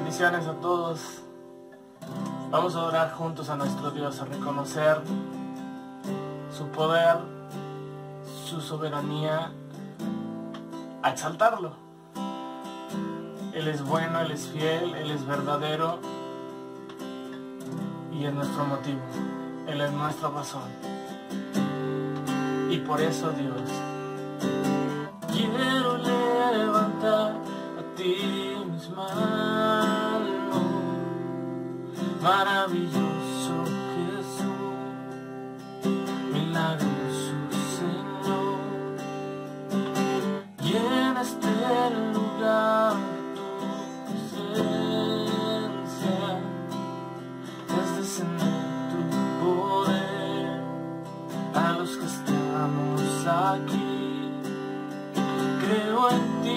Bendiciones a todos. Vamos a orar juntos a nuestro Dios, a reconocer su poder, su soberanía, a exaltarlo. Él es bueno, Él es fiel, Él es verdadero y es nuestro motivo. Él es nuestra razón. Y por eso, Dios, quiero levantar a ti mis manos. Maravilloso Jesús, milagroso Señor, llena este lugar de tu presencia, haz descender tu poder a los que estamos aquí. Creo en ti,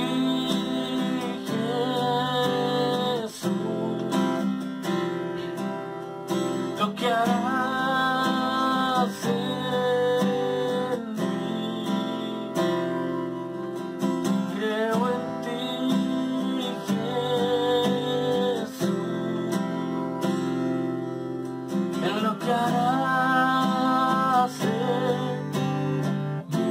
Jesús, lo que harás en mí. Creo en ti, Jesús, en lo que harás en mí.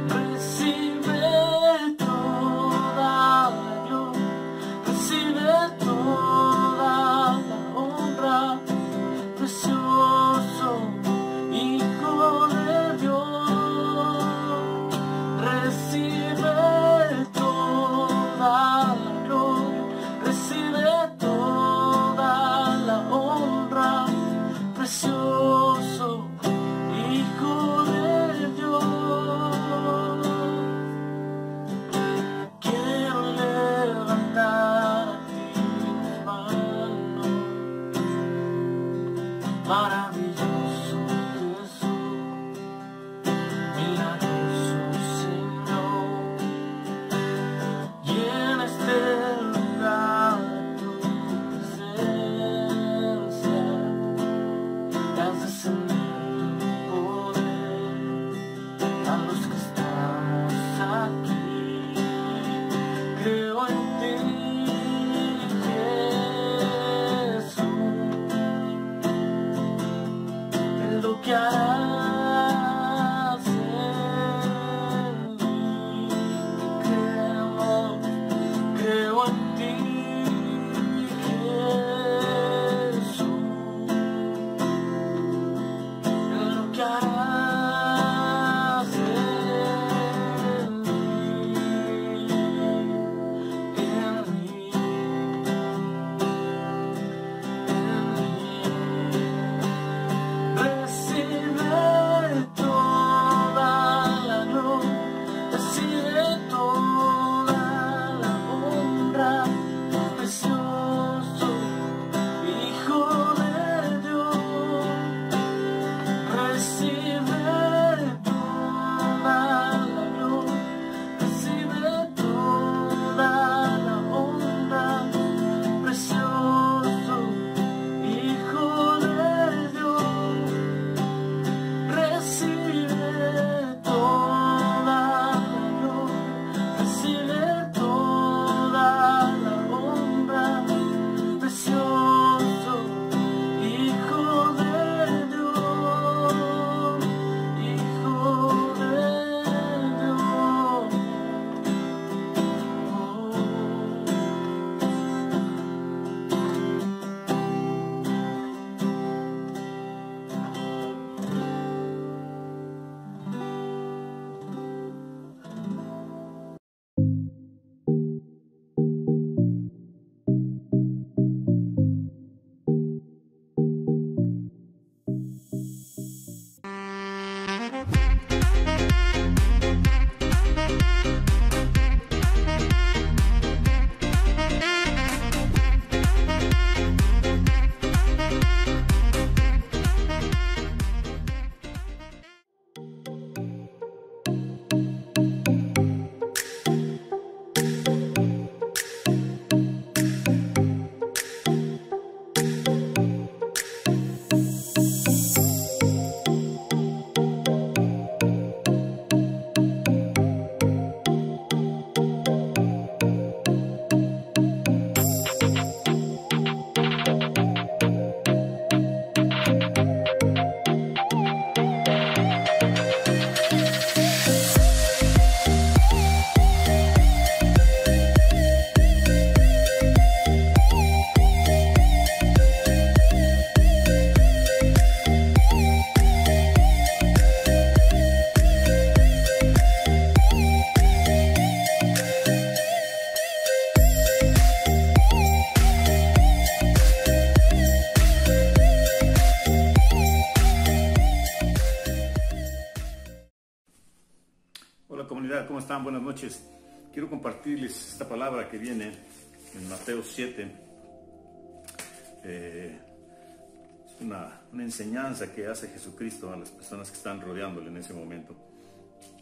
Recibe toda la gloria, recibe toda la honra, precioso Hijo de Dios. Recibe toda la gloria, recibe toda la honra, precioso Hijo de Dios. Quiero levantar a ti mis manos. Maravilloso Jesús, milagroso Señor, llena este lugar de tu presencia, haz descender tu poder a los que estamos aquí. Creo en ti, Jesús, en lo que harás en mí. Creo en ti, Jesús, en lo que harás en mí, en mí, en mí. Recibe Hola comunidad, ¿cómo están? Buenas noches. Quiero compartirles esta palabra que viene en Mateo 7. Es una enseñanza que hace Jesucristo a las personas que están rodeándole en ese momento.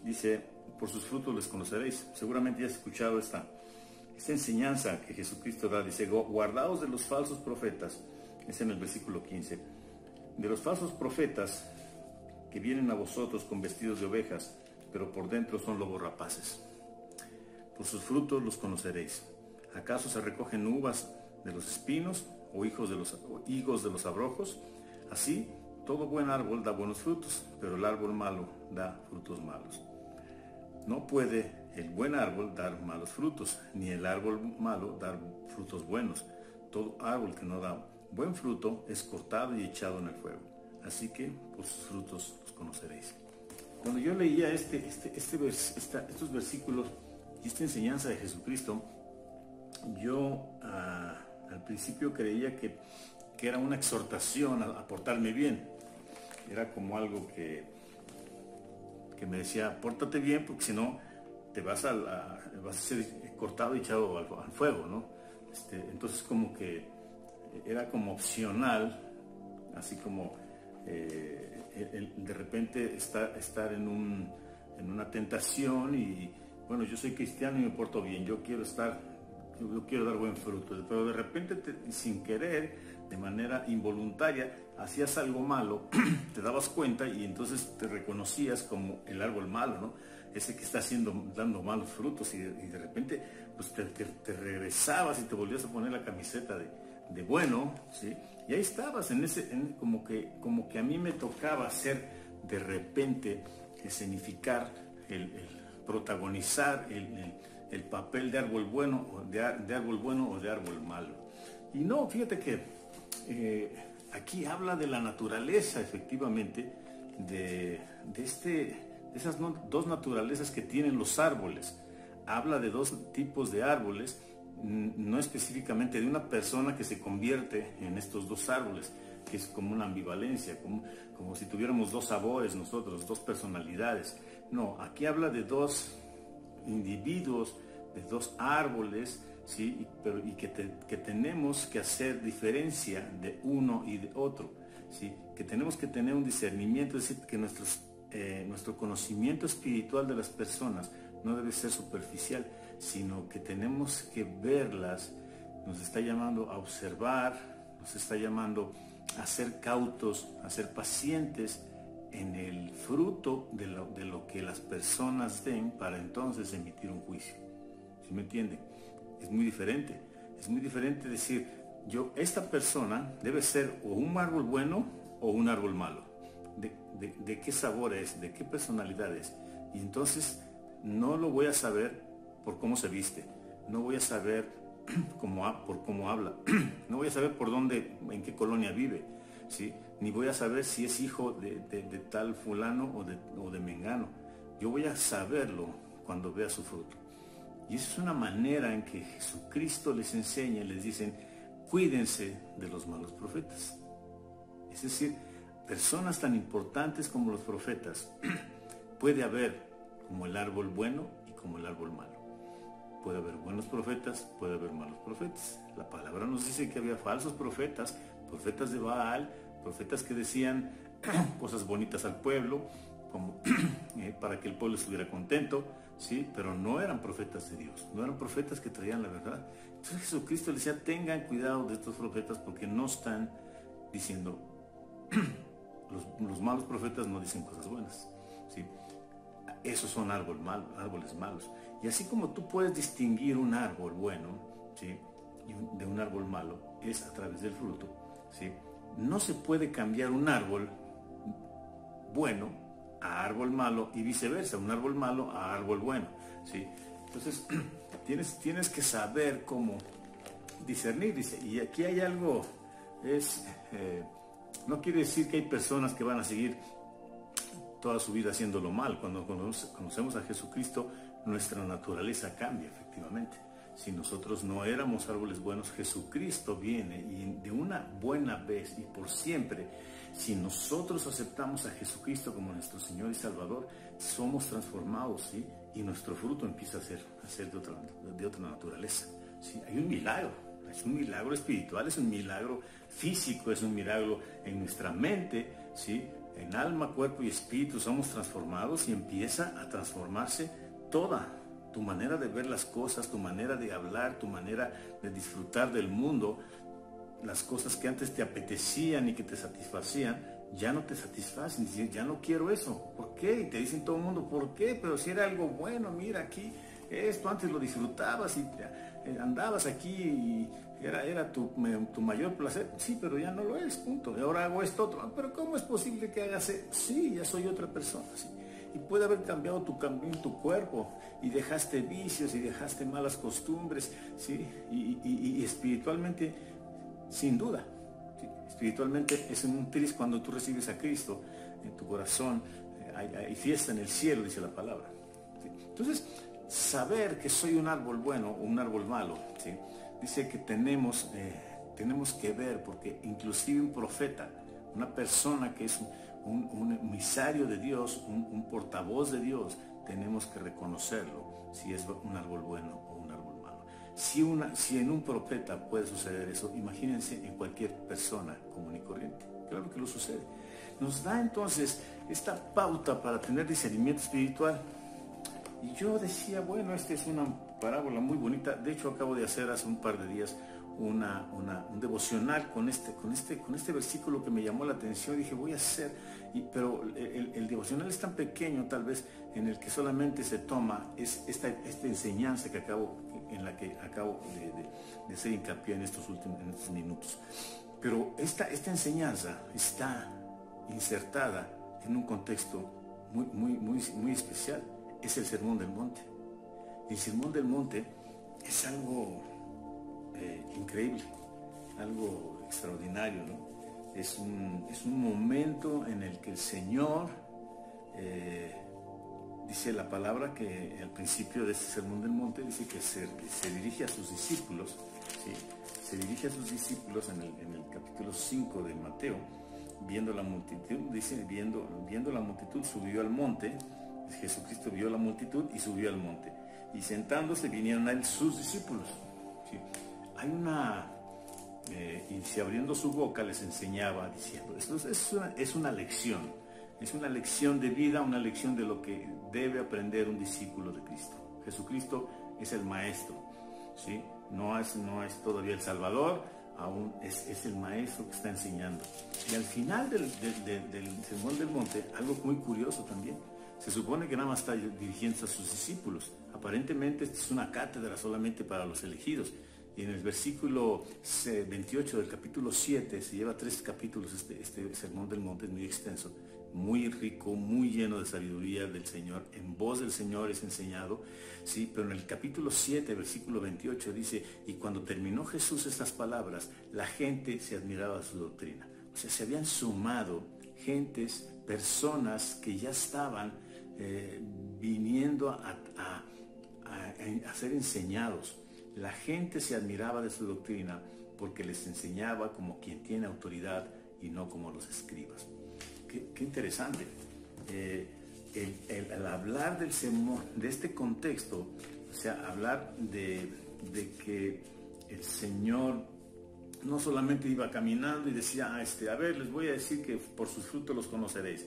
Dice, por sus frutos les conoceréis. Seguramente ya has escuchado esta enseñanza que Jesucristo da. Dice, guardaos de los falsos profetas. Es en el versículo 15. De los falsos profetas que vienen a vosotros con vestidos de ovejas, pero por dentro son lobos rapaces. Por sus frutos los conoceréis. ¿Acaso se recogen uvas de los espinos o higos de los abrojos? Así, todo buen árbol da buenos frutos, pero el árbol malo da frutos malos. No puede el buen árbol dar malos frutos, ni el árbol malo dar frutos buenos. Todo árbol que no da buen fruto es cortado y echado en el fuego. Así que por sus frutos los conoceréis. Cuando yo leía estos versículos y esta enseñanza de Jesucristo, yo al principio creía que era una exhortación a portarme bien. Era como algo que me decía, pórtate bien porque si no te vas a ser cortado y echado al fuego, ¿no? Entonces como que era como opcional, así como de repente estar en una tentación y bueno, yo soy cristiano y me porto bien, yo quiero dar buen fruto, pero de repente sin querer, de manera involuntaria, hacías algo malo, te dabas cuenta y entonces te reconocías como el árbol malo, ¿no? Ese que está dando malos frutos y de repente pues te regresabas y te volvías a poner la camiseta de bueno, ¿sí? Y ahí estabas como que a mí me tocaba hacer de repente escenificar, protagonizar el papel de árbol bueno o de árbol malo. Y no, fíjate que aquí habla de la naturaleza, efectivamente, de esas dos naturalezas que tienen los árboles. Habla de dos tipos de árboles, no específicamente de una persona que se convierte en estos dos árboles, que es como una ambivalencia, como si tuviéramos dos sabores nosotros, dos personalidades. No, aquí habla de dos individuos, de dos árboles, ¿sí? Y que tenemos que hacer diferencia de uno y de otro, ¿sí? Que tenemos que tener un discernimiento, es decir, que nuestro conocimiento espiritual de las personas no debe ser superficial, sino que tenemos que verlas. Nos está llamando a observar, nos está llamando a ser cautos, a ser pacientes en el fruto de lo que las personas den para entonces emitir un juicio. ¿Sí me entienden? Es muy diferente decir, esta persona debe ser o un árbol bueno o un árbol malo. ¿De qué sabor es? ¿De qué personalidad es? Y entonces no lo voy a saber por cómo se viste, no voy a saber por cómo habla, no voy a saber en qué colonia vive, ¿sí? Ni voy a saber si es hijo de tal fulano o de mengano. Yo voy a saberlo cuando vea su fruto. Y esa es una manera en que Jesucristo les enseña y les dicen, cuídense de los malos profetas. Es decir, personas tan importantes como los profetas puede haber como el árbol bueno y como el árbol malo. Puede haber buenos profetas, puede haber malos profetas. La palabra nos dice que había falsos profetas, profetas de Baal, profetas que decían cosas bonitas al pueblo, como para que el pueblo estuviera contento, ¿sí? Pero no eran profetas de Dios, no eran profetas que traían la verdad. Entonces Jesucristo les decía, tengan cuidado de estos profetas porque no están diciendo, los malos profetas no dicen cosas buenas, ¿sí? Esos son árboles malos. Y así como tú puedes distinguir un árbol bueno, ¿sí? de un árbol malo, es a través del fruto, ¿sí? No se puede cambiar un árbol bueno a árbol malo y viceversa, un árbol malo a árbol bueno, ¿sí? Entonces tienes que saber cómo discernir, dice. Y aquí hay algo, no quiere decir que hay personas que van a seguir toda su vida haciéndolo mal. Cuando conocemos a Jesucristo, nuestra naturaleza cambia, efectivamente. Si nosotros no éramos árboles buenos, Jesucristo viene y de una buena vez y por siempre, si nosotros aceptamos a Jesucristo como nuestro Señor y Salvador, somos transformados, ¿sí? y nuestro fruto empieza a ser de otra naturaleza. ¿Sí? Hay un milagro, es un milagro espiritual, es un milagro físico, es un milagro en nuestra mente, ¿sí? En alma, cuerpo y espíritu somos transformados y empieza a transformarse toda tu manera de ver las cosas, tu manera de hablar, tu manera de disfrutar del mundo. Las cosas que antes te apetecían y que te satisfacían, ya no te satisfacen, dicen, ya no quiero eso. ¿Por qué? Y te dicen todo el mundo, ¿por qué? Pero si era algo bueno, mira aquí, esto antes lo disfrutabas y andabas aquí y era tu mayor placer. Sí, pero ya no lo es, punto. Y ahora hago esto otro. Pero ¿cómo es posible que hagas eso? Sí, ya soy otra persona, sí. Y puede haber cambiado tu cuerpo y dejaste vicios y dejaste malas costumbres, ¿sí? Y espiritualmente, sin duda, ¿sí? Espiritualmente es un tris cuando tú recibes a Cristo en tu corazón, hay fiesta en el cielo, dice la palabra, ¿sí? Entonces, saber que soy un árbol bueno o un árbol malo, ¿sí? Dice que tenemos que ver, porque inclusive un profeta, una persona que es un emisario de Dios, un portavoz de Dios, tenemos que reconocerlo, si es un árbol bueno o un árbol malo. Si en un profeta puede suceder eso, imagínense en cualquier persona común y corriente. Claro que lo sucede. Nos da entonces esta pauta para tener discernimiento espiritual. Y yo decía, bueno, esta es una parábola muy bonita. De hecho, acabo de hacer hace un par de días un devocional con este versículo que me llamó la atención. Dije, voy a hacer, pero el devocional es tan pequeño, tal vez, en el que solamente se toma esta enseñanza en la que acabo de hacer hincapié en estos minutos. Pero esta enseñanza está insertada en un contexto muy especial. Es el Sermón del Monte. El Sermón del Monte es algo increíble, algo extraordinario, ¿no? Es un momento en el que el Señor dice la palabra que al principio de este Sermón del Monte dice que se dirige a sus discípulos, ¿sí? Se dirige a sus discípulos en el capítulo 5 de Mateo, viendo la multitud, dice, viendo la multitud subió al monte. Jesucristo vio la multitud y subió al monte, y sentándose vinieron a él sus discípulos, ¿sí? Hay y si abriendo su boca les enseñaba diciendo, esto es una lección de vida, una lección de lo que debe aprender un discípulo de Cristo. Jesucristo es el maestro, ¿sí? No es todavía el Salvador, aún es el maestro que está enseñando. Y al final del Sermón del Monte, algo muy curioso también. Se supone que nada más está dirigiéndose a sus discípulos. Aparentemente esta es una cátedra solamente para los elegidos. Y en el versículo 28 del capítulo 7, se lleva 3 capítulos este Sermón del Monte, es muy extenso, muy rico, muy lleno de sabiduría del Señor. En voz del Señor es enseñado, ¿sí? Pero en el capítulo 7, versículo 28 dice, y cuando terminó Jesús estas palabras, la gente se admiraba de su doctrina. O sea, se habían sumado personas que ya estaban viniendo a ser enseñados. La gente se admiraba de su doctrina porque les enseñaba como quien tiene autoridad y no como los escribas. Qué interesante. El hablar del sermón, de este contexto, o sea, hablar de que el Señor no solamente iba caminando y decía, a ver, les voy a decir que por sus frutos los conoceréis.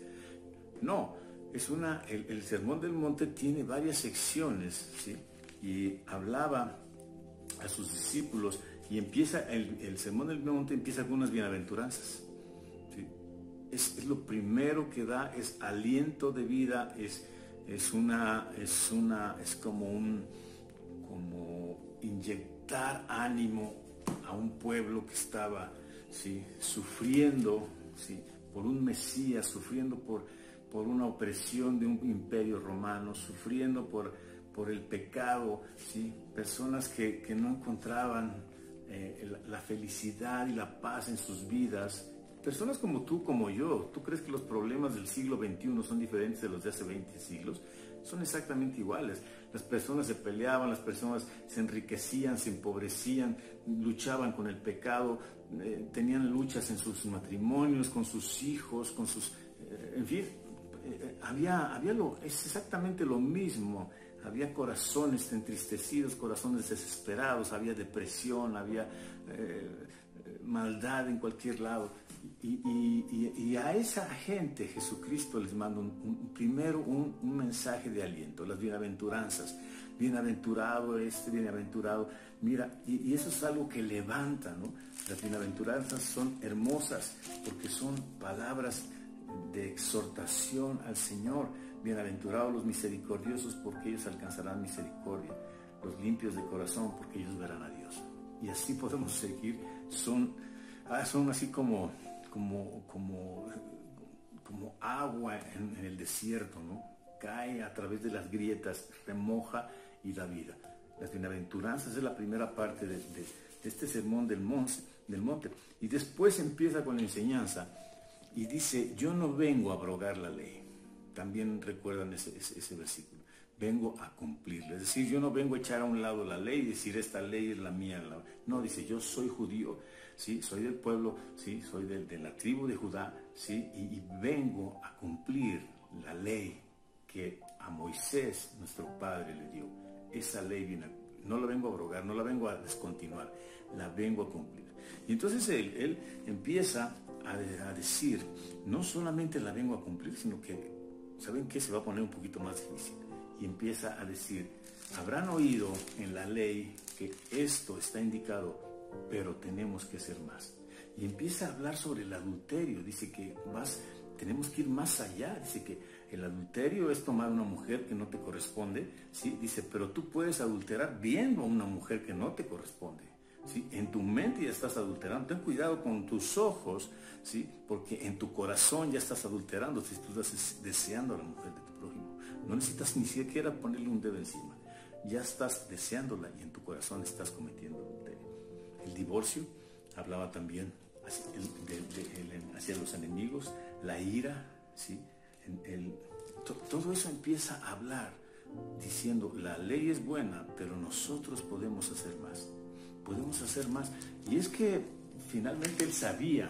No, el Sermón del Monte tiene varias secciones, ¿sí? Y hablaba a sus discípulos y empieza, el Sermón del Monte empieza con unas bienaventuranzas, ¿sí? Es lo primero que da, es aliento de vida, es como inyectar ánimo a un pueblo que estaba, ¿sí?, sufriendo, ¿sí?, por un Mesías, sufriendo por una opresión de un imperio romano, sufriendo por el pecado, ¿sí?, personas que no encontraban la felicidad y la paz en sus vidas, personas como tú, como yo. ¿Tú crees que los problemas del siglo XXI son diferentes de los de hace 20 siglos? Son exactamente iguales. Las personas se peleaban, las personas se enriquecían, se empobrecían, luchaban con el pecado, tenían luchas en sus matrimonios, con sus hijos, en fin, es exactamente lo mismo había corazones entristecidos, corazones desesperados, había depresión, había maldad en cualquier lado. Y a esa gente Jesucristo les manda primero un mensaje de aliento, las bienaventuranzas. Bienaventurado bienaventurado. Mira, y eso es algo que levanta, ¿no? Las bienaventuranzas son hermosas porque son palabras de exhortación al Señor. Bienaventurados los misericordiosos porque ellos alcanzarán misericordia. Los limpios de corazón porque ellos verán a Dios. Y así podemos seguir. Son así como agua en el desierto, ¿no? Cae a través de las grietas, remoja y da vida. Las bienaventuranzas es la primera parte de este sermón del monte. Y después empieza con la enseñanza y dice, yo no vengo a abrogar la ley. También recuerdan ese versículo. Vengo a cumplirla. Es decir, yo no vengo a echar a un lado la ley y decir, esta ley es la mía. No, dice, yo soy judío, ¿sí? Soy del pueblo, ¿sí? Soy de la tribu de Judá, ¿sí? Y vengo a cumplir la ley que a Moisés, nuestro padre, le dio. Esa ley no la vengo a abrogar, no la vengo a descontinuar, la vengo a cumplir. Y entonces él empieza a decir, no solamente la vengo a cumplir, sino que, ¿saben qué? Se va a poner un poquito más difícil. Y empieza a decir, habrán oído en la ley que esto está indicado, pero tenemos que hacer más. Y empieza a hablar sobre el adulterio. Dice que tenemos que ir más allá. Dice que el adulterio es tomar a una mujer que no te corresponde, ¿sí? Dice, pero tú puedes adulterar viendo a una mujer que no te corresponde, ¿sí? En tu mente ya estás adulterando. Ten cuidado con tus ojos, ¿sí? Porque en tu corazón ya estás adulterando si tú estás deseando a la mujer de tu prójimo. No necesitas ni siquiera ponerle un dedo encima. Ya estás deseándola y en tu corazón estás cometiendo adulterio. El divorcio, hablaba también hacia los enemigos, la ira, ¿sí? Todo eso empieza a hablar diciendo, la ley es buena, pero nosotros podemos hacer más. Podemos hacer más. Y es que finalmente él sabía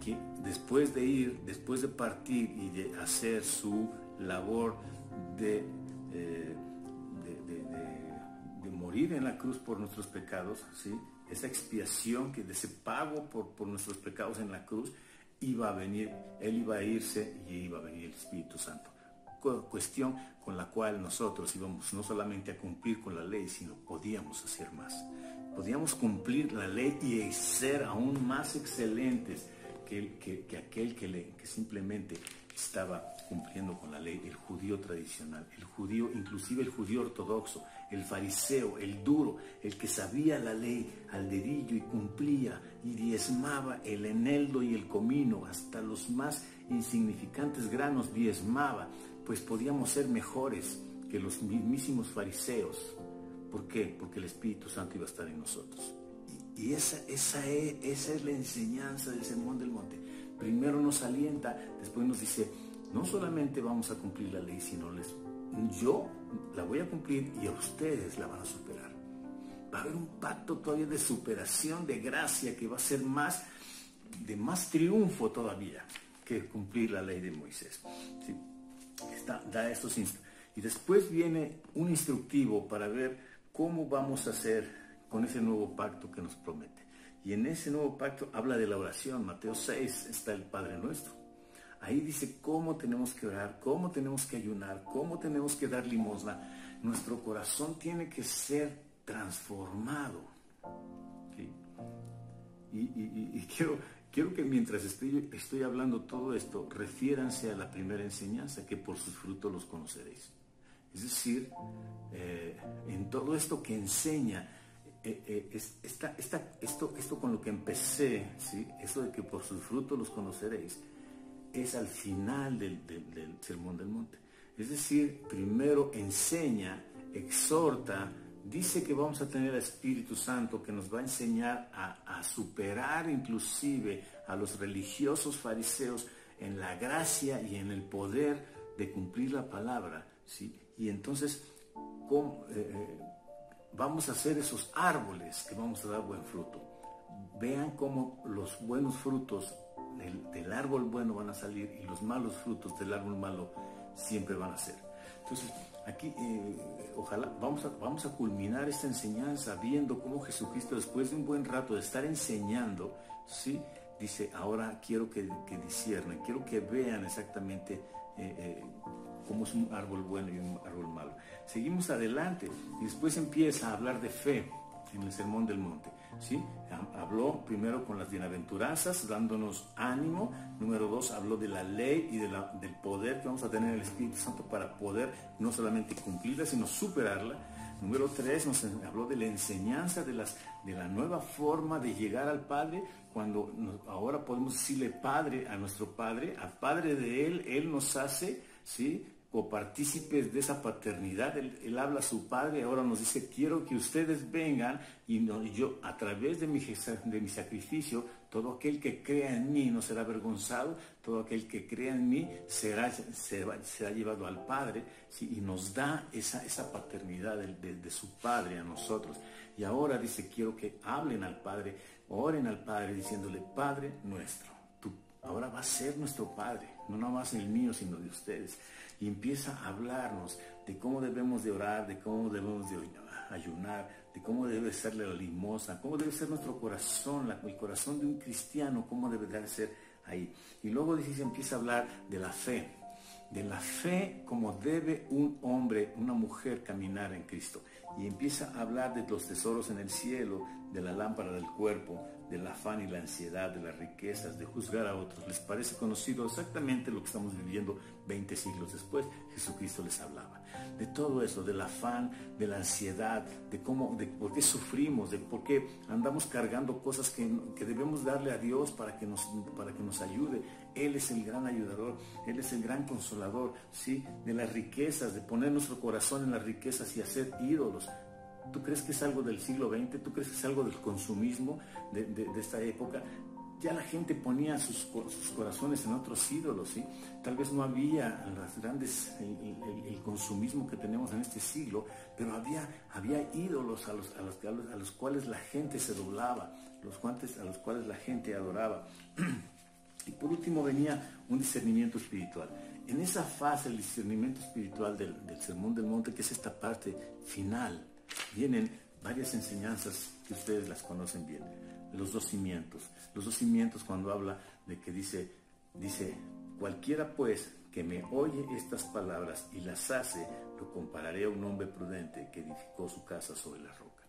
que después de partir y de hacer su labor de morir en la cruz por nuestros pecados, ¿sí? Esa expiación, de ese pago por nuestros pecados en la cruz, iba a venir, él iba a irse y iba a venir el Espíritu Santo. Cuestión con la cual nosotros íbamos no solamente a cumplir con la ley, sino podíamos hacer más. Podíamos cumplir la ley y ser aún más excelentes que aquel que simplemente estaba cumpliendo con la ley, el judío tradicional, el judío, inclusive el judío ortodoxo, el fariseo, el duro, el que sabía la ley al dedillo y cumplía y diezmaba el eneldo y el comino, hasta los más insignificantes granos diezmaba, pues podíamos ser mejores que los mismísimos fariseos. ¿Por qué? Porque el Espíritu Santo iba a estar en nosotros. Y esa es la enseñanza del Sermón del Monte. Primero nos alienta, después nos dice, no solamente vamos a cumplir la ley, sino yo la voy a cumplir y a ustedes la van a superar. Va a haber un pacto todavía de superación, de gracia, que va a ser de más triunfo todavía que cumplir la ley de Moisés. ¿Sí? Da estos instantes. Y después viene un instructivo para ver cómo vamos a hacer con ese nuevo pacto que nos promete. Y en ese nuevo pacto habla de la oración. Mateo 6 está el Padre Nuestro. Ahí dice cómo tenemos que orar, cómo tenemos que ayunar, cómo tenemos que dar limosna. Nuestro corazón tiene que ser transformado. ¿Sí? Y quiero que mientras estoy hablando todo esto, refiéranse a la primera enseñanza, que por sus frutos los conoceréis. Es decir, en todo esto que enseña, esto con lo que empecé, ¿sí? Eso de que por sus frutos los conoceréis, es al final del Sermón del Monte. Es decir, primero enseña, exhorta, dice que vamos a tener al Espíritu Santo que nos va a enseñar a superar inclusive a los religiosos fariseos en la gracia y en el poder de cumplir la palabra, ¿sí? Y entonces vamos a hacer esos árboles que vamos a dar buen fruto. Vean cómo los buenos frutos del árbol bueno van a salir y los malos frutos del árbol malo siempre van a ser. Entonces, aquí, ojalá, vamos a culminar esta enseñanza viendo cómo Jesucristo, después de un buen rato de estar enseñando, ¿sí?, dice, ahora quiero que disciernan, quiero que vean exactamente cómo es un árbol bueno y un árbol malo. Seguimos adelante y después empieza a hablar de fe en el Sermón del Monte, ¿sí? Habló primero con las bienaventuranzas, dándonos ánimo. Número 2, habló de la ley y del poder que vamos a tener en el Espíritu Santo para poder no solamente cumplirla, sino superarla. Número 3, nos habló de la enseñanza de la nueva forma de llegar al Padre, cuando ahora podemos decirle Padre a nuestro Padre, al Padre de Él nos hace, ¿sí?, copartícipes de esa paternidad. Él habla a su Padre, ahora nos dice, quiero que ustedes vengan y yo, a través de mi sacrificio, todo aquel que crea en mí no será avergonzado, todo aquel que crea en mí será llevado al Padre, ¿sí? Y nos da esa paternidad de su Padre a nosotros. Y ahora dice, quiero que hablen al Padre, oren al Padre diciéndole, Padre nuestro. Ahora va a ser nuestro Padre, no nada más el mío, sino de ustedes. Y empieza a hablarnos de cómo debemos de orar, de cómo debemos de ayunar, de cómo debe ser la limosna, cómo debe ser nuestro corazón, el corazón de un cristiano, cómo debe de ser ahí. Y luego dice, empieza a hablar de la fe como debe un hombre, una mujer caminar en Cristo. Y empieza a hablar de los tesoros en el cielo, de la lámpara del cuerpo, del afán y la ansiedad, de las riquezas, de juzgar a otros. ¿Les parece conocido exactamente lo que estamos viviendo 20 siglos después? Jesucristo les hablaba de todo eso, del afán, de la ansiedad, de por qué sufrimos, de por qué andamos cargando cosas que debemos darle a Dios para que nos ayude. Él es el gran ayudador, Él es el gran consolador, ¿sí? De las riquezas, de poner nuestro corazón en las riquezas y hacer ídolos. ¿Tú crees que es algo del siglo XX? ¿Tú crees que es algo del consumismo de esta época? Ya la gente ponía sus corazones en otros ídolos, ¿sí? Tal vez no había el consumismo que tenemos en este siglo, pero había ídolos a los cuales la gente se doblaba, a los cuales la gente adoraba. Y por último venía un discernimiento espiritual. En esa fase, el discernimiento espiritual del Sermón del Monte, que es esta parte final, vienen varias enseñanzas que ustedes las conocen bien. Los dos cimientos, cuando habla de que dice, cualquiera pues que me oye estas palabras y las hace, lo compararé a un hombre prudente que edificó su casa sobre la roca.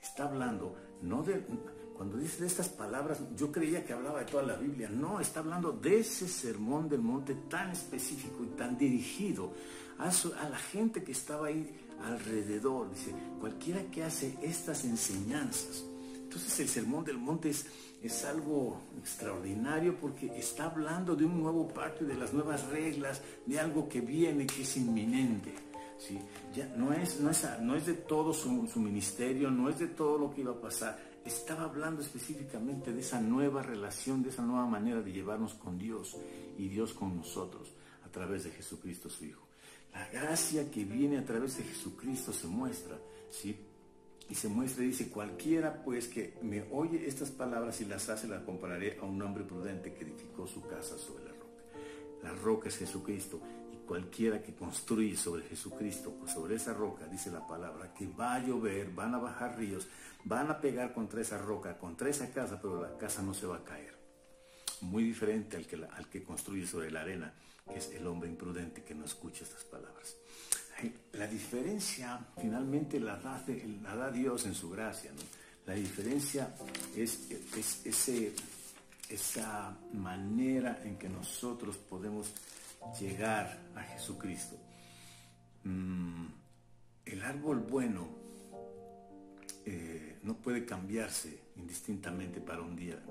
Está hablando, cuando dice de estas palabras, yo creía que hablaba de toda la Biblia. No, está hablando de ese Sermón del Monte tan específico y tan dirigido a la gente que estaba ahí alrededor. Dice, cualquiera que hace estas enseñanzas. Entonces el Sermón del Monte es algo extraordinario, porque está hablando de un nuevo pacto y de las nuevas reglas, de algo que viene, que es inminente. ¿Sí? Ya no es de todo su ministerio, no es de todo lo que iba a pasar. Estaba hablando específicamente de esa nueva relación, de esa nueva manera de llevarnos con Dios y Dios con nosotros a través de Jesucristo su Hijo. La gracia que viene a través de Jesucristo se muestra, ¿sí? Y se muestra y dice, cualquiera pues que me oye estas palabras y las hace, la compararé a un hombre prudente que edificó su casa sobre la roca. La roca es Jesucristo. Cualquiera que construye sobre Jesucristo, pues sobre esa roca, dice la palabra, que va a llover, van a bajar ríos, van a pegar contra esa roca, contra esa casa, pero la casa no se va a caer. Muy diferente al que construye sobre la arena, que es el hombre imprudente que no escucha estas palabras. La diferencia finalmente la da Dios en su gracia, ¿no? La diferencia es esa manera en que nosotros podemos llegar a Jesucristo. El árbol bueno no puede cambiarse indistintamente para un día,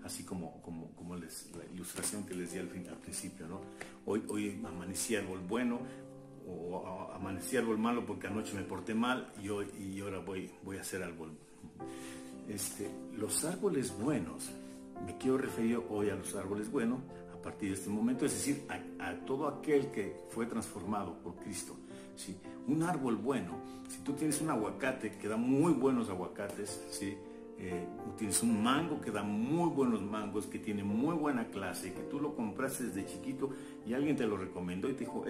así como la ilustración que les di al principio, ¿no? Hoy amanecí árbol bueno, o amanecí árbol malo porque anoche me porté mal y ahora voy a ser árbol. Los árboles buenos, me quiero referir hoy a los árboles buenos a partir de este momento, es decir, a todo aquel que fue transformado por Cristo, ¿sí? Un árbol bueno, si tú tienes un aguacate que da muy buenos aguacates, ¿sí? tienes un mango que da muy buenos mangos, que tiene muy buena clase, que tú lo compraste desde chiquito y alguien te lo recomendó y te dijo,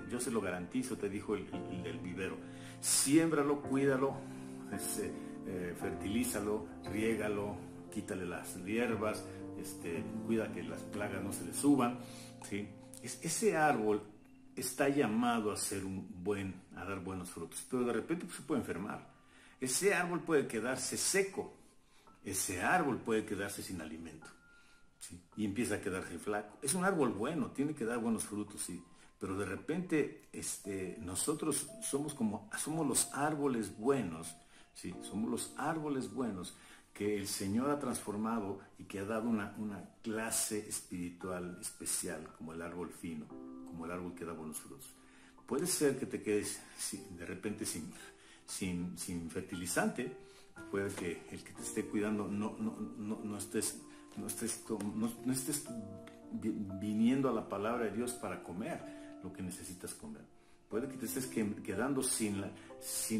yo se lo garantizo, te dijo el del vivero. Siémbralo, cuídalo, fertilízalo, riégalo, quítale las hierbas, cuida que las plagas no se le suban, ¿sí? Ese árbol está llamado a dar buenos frutos, pero de repente pues, se puede enfermar. Ese árbol puede quedarse seco, ese árbol puede quedarse sin alimento, ¿sí? Y empieza a quedarse flaco. Es un árbol bueno, tiene que dar buenos frutos, sí, pero de repente nosotros somos los árboles buenos, ¿sí? Somos los árboles buenos que el Señor ha transformado y que ha dado una clase espiritual especial, como el árbol fino, como el árbol que da buenos frutos. Puede ser que te quedes de repente sin fertilizante, puede que el que te esté cuidando no estés viniendo a la palabra de Dios para comer lo que necesitas comer. Puede que te estés quedando sin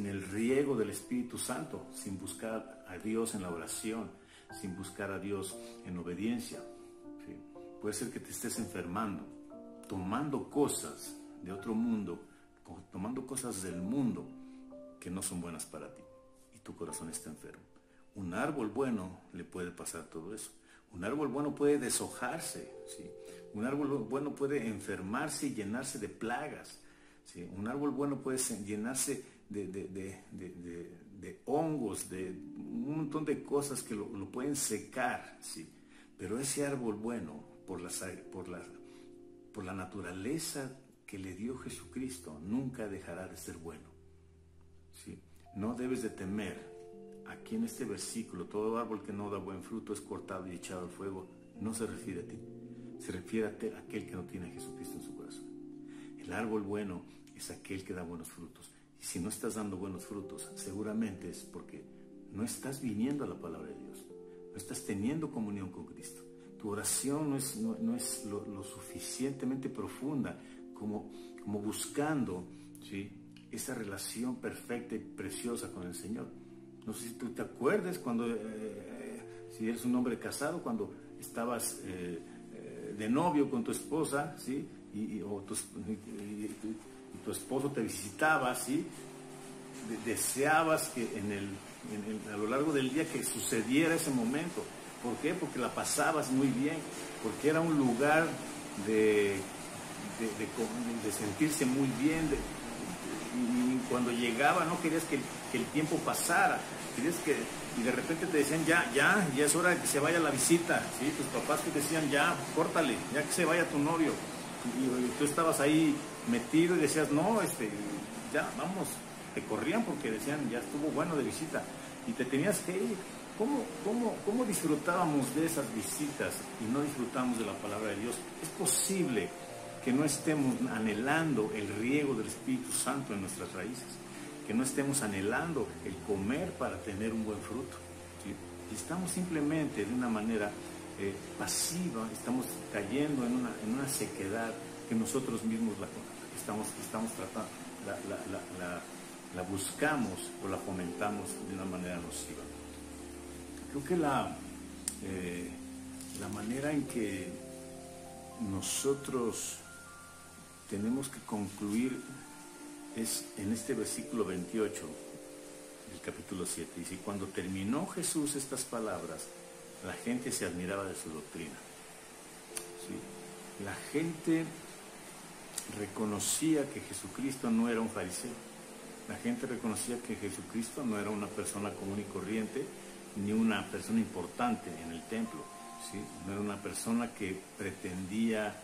el riego del Espíritu Santo, sin buscar a Dios en la oración, sin buscar a Dios en obediencia, ¿sí? Puede ser que te estés enfermando, tomando cosas de otro mundo, tomando cosas del mundo que no son buenas para ti, y tu corazón está enfermo. Un árbol bueno le puede pasar todo eso. Un árbol bueno puede deshojarse, ¿sí? Un árbol bueno puede enfermarse y llenarse de plagas, ¿sí? Un árbol bueno puede llenarse de hongos, de un montón de cosas que lo pueden secar, ¿sí? Pero ese árbol bueno, por la naturaleza que le dio Jesucristo, nunca dejará de ser bueno, ¿sí? No debes de temer. Aquí en este versículo, todo árbol que no da buen fruto es cortado y echado al fuego. No se refiere a ti, se refiere a aquel que no tiene a Jesucristo en su corazón. El árbol bueno es aquel que da buenos frutos. Y si no estás dando buenos frutos, seguramente es porque no estás viniendo a la palabra de Dios, no estás teniendo comunión con Cristo. Tu oración no es lo suficientemente profunda como buscando, ¿sí?, esa relación perfecta y preciosa con el Señor. No sé si tú te acuerdas cuando, si eres un hombre casado, cuando estabas de novio con tu esposa, ¿sí? Y tu esposo te visitaba, ¿sí? Deseabas que a lo largo del día que sucediera ese momento. ¿Por qué? Porque la pasabas muy bien, porque era un lugar de sentirse muy bien, y cuando llegaba no querías que el tiempo pasara, y de repente te decían ya es hora de que se vaya la visita, ¿sí? Tus papás te decían ya, córtale, ya que se vaya tu novio, y tú estabas ahí metido y decías no, ya vamos, te corrían porque decían ya estuvo bueno de visita, y te tenías que ir. ¿Cómo disfrutábamos de esas visitas y no disfrutamos de la palabra de Dios? Es posible que no estemos anhelando el riego del Espíritu Santo en nuestras raíces, que no estemos anhelando el comer para tener un buen fruto, ¿sí? Y estamos simplemente de una manera pasiva, estamos cayendo en una sequedad que nosotros mismos estamos tratando, la buscamos o la fomentamos de una manera nociva. Creo que la manera en que nosotros tenemos que concluir es en este versículo 28 del capítulo 7. Dice, cuando terminó Jesús estas palabras, la gente se admiraba de su doctrina, ¿sí? La gente reconocía que Jesucristo no era un fariseo. La gente reconocía que Jesucristo no era una persona común y corriente, ni una persona importante en el templo, ¿sí? No era una persona que pretendía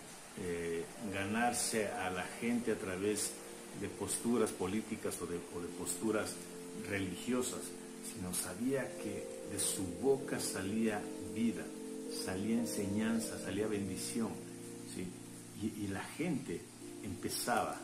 ganarse a la gente a través de posturas políticas o de posturas religiosas, sino sabía que de su boca salía vida, salía enseñanza, salía bendición, ¿sí? Y la gente empezaba,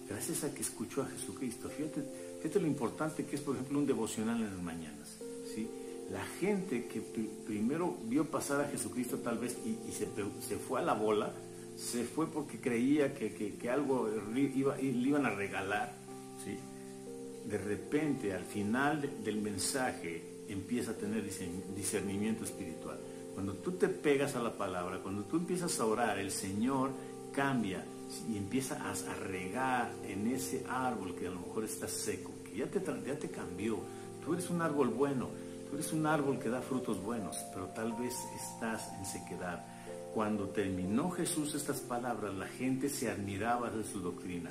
gracias a que escuchó a Jesucristo. Fíjate lo importante que es, por ejemplo, un devocional en las mañanas, ¿sí? La gente que primero vio pasar a Jesucristo tal vez y se fue a la bola, se fue porque creía que algo le iban a regalar, ¿sí? De repente, al final del mensaje, empieza a tener discernimiento espiritual. Cuando tú te pegas a la palabra, cuando tú empiezas a orar, el Señor cambia y empieza a regar en ese árbol que a lo mejor está seco, que ya te cambió. Tú eres un árbol bueno, tú eres un árbol que da frutos buenos, pero tal vez estás en sequedad. Cuando terminó Jesús estas palabras, la gente se admiraba de su doctrina.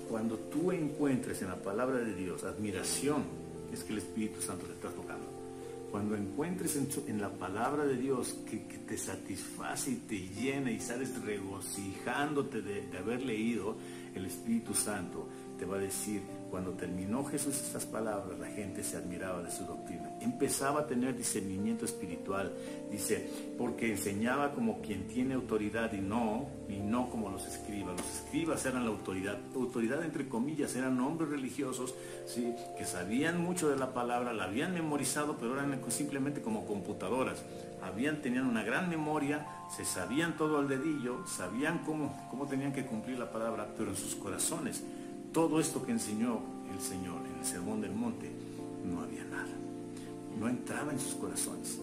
Cuando tú encuentres en la palabra de Dios admiración, es que el Espíritu Santo te está tocando. Cuando encuentres en la palabra de Dios que te satisface y te llena y sales regocijándote de haber leído, el Espíritu Santo te va a decir, cuando terminó Jesús estas palabras, la gente se admiraba de su doctrina. Empezaba a tener discernimiento espiritual, dice, porque enseñaba como quien tiene autoridad y no como los escribas. Los escribas eran la autoridad entre comillas, eran hombres religiosos, ¿sí?, que sabían mucho de la palabra, la habían memorizado, pero eran simplemente como computadoras. Tenían una gran memoria, se sabían todo al dedillo, sabían cómo tenían que cumplir la palabra, pero en sus corazones, todo esto que enseñó el Señor en el Sermón del Monte, no había nada. No entraba en sus corazones.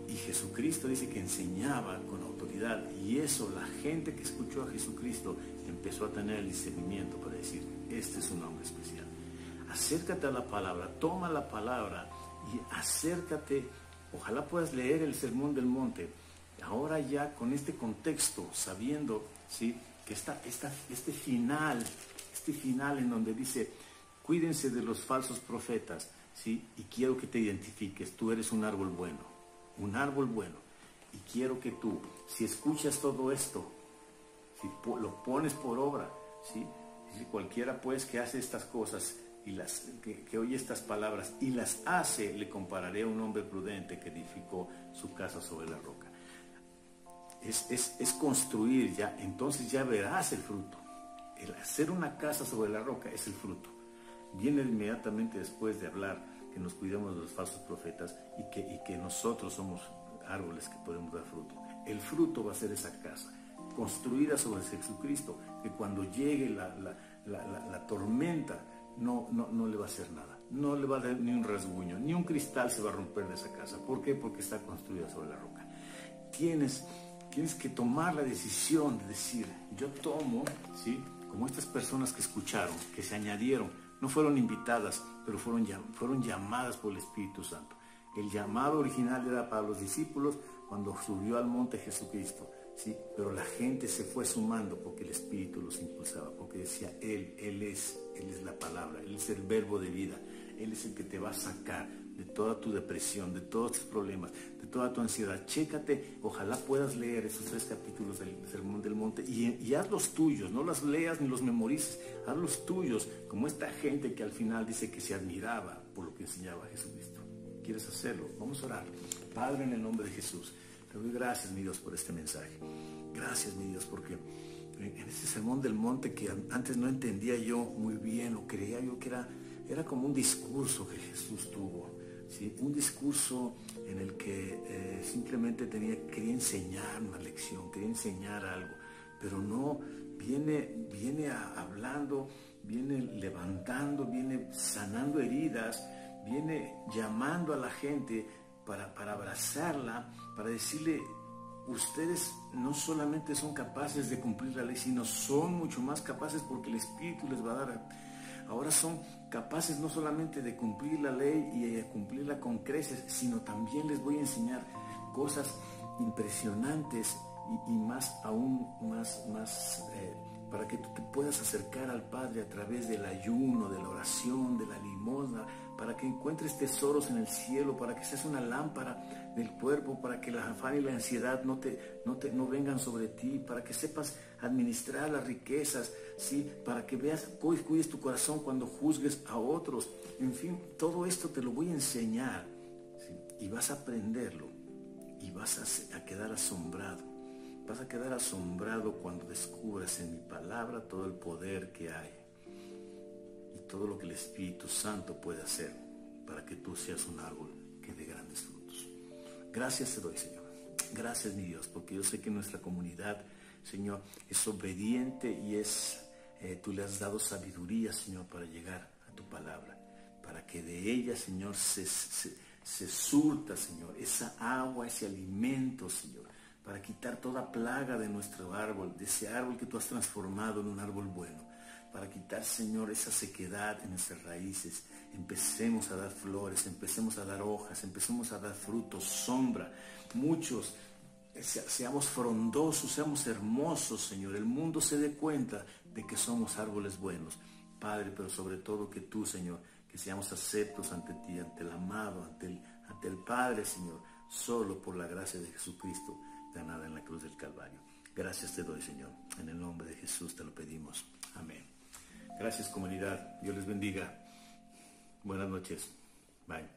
Y Jesucristo dice que enseñaba con autoridad. Y eso, la gente que escuchó a Jesucristo empezó a tener el discernimiento para decir, este es un hombre especial. Acércate a la palabra, toma la palabra y acércate. Ojalá puedas leer el Sermón del Monte. Ahora ya con este contexto, sabiendo, ¿sí?, que este final en donde dice, cuídense de los falsos profetas, ¿sí?, y quiero que te identifiques, tú eres un árbol bueno, y quiero que tú, si escuchas todo esto, si lo pones por obra, ¿sí?, si cualquiera pues que hace estas cosas y que oye estas palabras y las hace, le compararé a un hombre prudente que edificó su casa sobre la roca. Es construir ya, entonces ya verás el fruto. El hacer una casa sobre la roca es el fruto. Viene inmediatamente después de hablar que nos cuidemos de los falsos profetas y que nosotros somos árboles que podemos dar fruto. El fruto va a ser esa casa, construida sobre Jesucristo, que cuando llegue la tormenta no le va a hacer nada. No le va a dar ni un rasguño, ni un cristal se va a romper de esa casa. ¿Por qué? Porque está construida sobre la roca. Tienes que tomar la decisión de decir, yo tomo, ¿sí?, como estas personas que escucharon, que se añadieron, no fueron invitadas, pero fueron llamadas por el Espíritu Santo. El llamado original era para los discípulos cuando subió al monte Jesucristo, ¿sí?, pero la gente se fue sumando porque el Espíritu los impulsaba, porque decía, Él es la palabra, Él es el verbo de vida, Él es el que te va a sacar de toda tu depresión, de todos tus problemas, de toda tu ansiedad. Chécate, ojalá puedas leer esos 3 capítulos del Sermón del Monte y haz los tuyos, no los leas ni los memorices, haz los tuyos, como esta gente que al final dice que se admiraba por lo que enseñaba Jesucristo. ¿Quieres hacerlo? Vamos a orar. Padre, en el nombre de Jesús, te doy gracias, mi Dios, por este mensaje. Gracias, mi Dios, porque en este Sermón del Monte que antes no entendía yo muy bien, o creía yo que era como un discurso que Jesús tuvo. ¿Sí? Un discurso en el que simplemente quería enseñar una lección, quería enseñar algo, pero no, viene hablando, viene levantando, viene sanando heridas, viene llamando a la gente para abrazarla, para decirle, ustedes no solamente son capaces de cumplir la ley, sino son mucho más capaces porque el Espíritu les va a dar. Ahora son capaces no solamente de cumplir la ley y cumplirla con creces, sino también les voy a enseñar cosas impresionantes y aún más para que tú te puedas acercar al Padre a través del ayuno, de la oración, de la limosna, para que encuentres tesoros en el cielo, para que seas una lámpara del cuerpo, para que la afán y la ansiedad no vengan sobre ti, para que sepas administrar las riquezas, ¿sí?, para que veas, cuides tu corazón cuando juzgues a otros. En fin, todo esto te lo voy a enseñar, ¿sí?, y vas a aprenderlo y vas a quedar asombrado. Vas a quedar asombrado cuando descubras en mi palabra todo el poder que hay y todo lo que el Espíritu Santo puede hacer para que tú seas un árbol que dé grandes frutos. Gracias te doy, Señor. Gracias, mi Dios, porque yo sé que nuestra comunidad, Señor, es obediente y tú le has dado sabiduría, Señor, para llegar a tu palabra, para que de ella, Señor, se surta, Señor, esa agua, ese alimento, Señor, para quitar toda plaga de nuestro árbol, de ese árbol que tú has transformado en un árbol bueno, para quitar, Señor, esa sequedad en nuestras raíces. Empecemos a dar flores, empecemos a dar hojas, empecemos a dar frutos, sombra. Muchos, seamos frondosos, seamos hermosos, Señor. El mundo se dé cuenta de que somos árboles buenos, Padre, pero sobre todo que tú, Señor, que seamos aceptos ante ti, ante el amado, ante el Padre, Señor, solo por la gracia de Jesucristo, ganada en la cruz del Calvario. Gracias te doy, Señor. En el nombre de Jesús te lo pedimos. Amén. Gracias, comunidad. Dios les bendiga. Buenas noches. Bye.